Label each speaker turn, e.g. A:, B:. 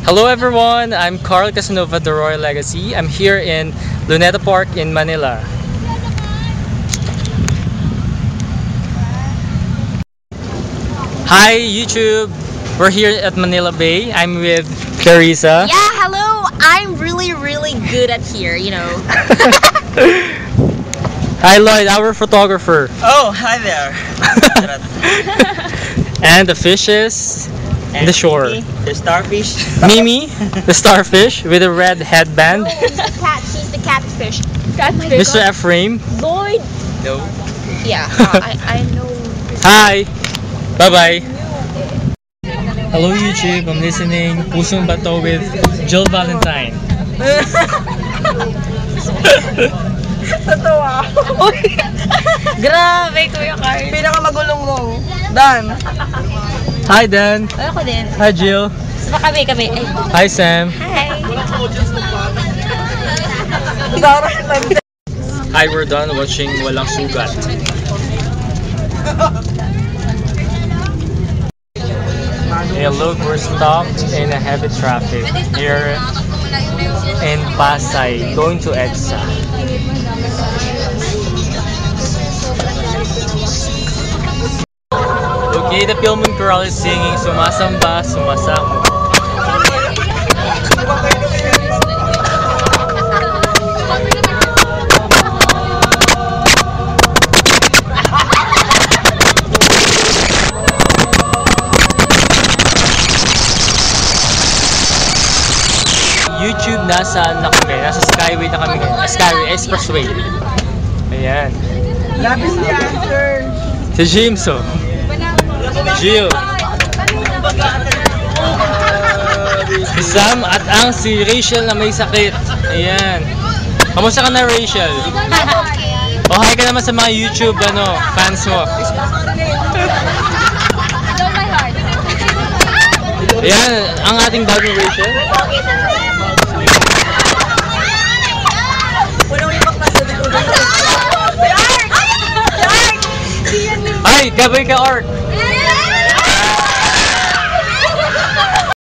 A: Hello everyone, I'm Carl Casanova, the Royal Legacy. I'm here in Luneta Park in Manila. Hi YouTube, we're here at Manila Bay. I'm with Clarissa.
B: Yeah, hello. I'm really good at here, you know.
A: Hi Lloyd, our photographer.
C: Oh, hi there.
A: And the fishes in the shore.
C: Mimi, the starfish.
A: Mimi, the starfish with a red headband.
B: He's the cat. He's the catfish.
A: Mr. Ephraim.
B: Lloyd.
C: No.
B: Yeah, I know.
A: Hi! Bye-bye! Hello YouTube, I'm listening Pusong Bato with Jill Valentine.
D: Totoo.
B: Grabe, Kuya Carl.
D: Pinakamagulong mo. Dan.
A: Hi Dan!
B: Ako din.
A: Hi Jill!
B: Saka kami. Ay.
A: Hi Sam!
B: Hi.
A: Hi, we're done watching Walang Sugat. Hey look, we're stopped in a heavy traffic here in Pasay, going to EDSA. Okay, the Pilmon Chorale is singing Sumasamba, Sumasamo. YouTube, nasaan na kami? Nasa Skyway na kami ngayon. Skyway, Expressway. Ayan.
D: Lapis the answer.
A: Si James, oh. Jill. Si Sam at ang si Rachel na may sakit. Ayan. Kamusta ka na, Rachel? Oh, hi ka naman sa mga YouTube fans mo. Ayan, ang ating bagong Rachel. Ay, gabay ka, Art.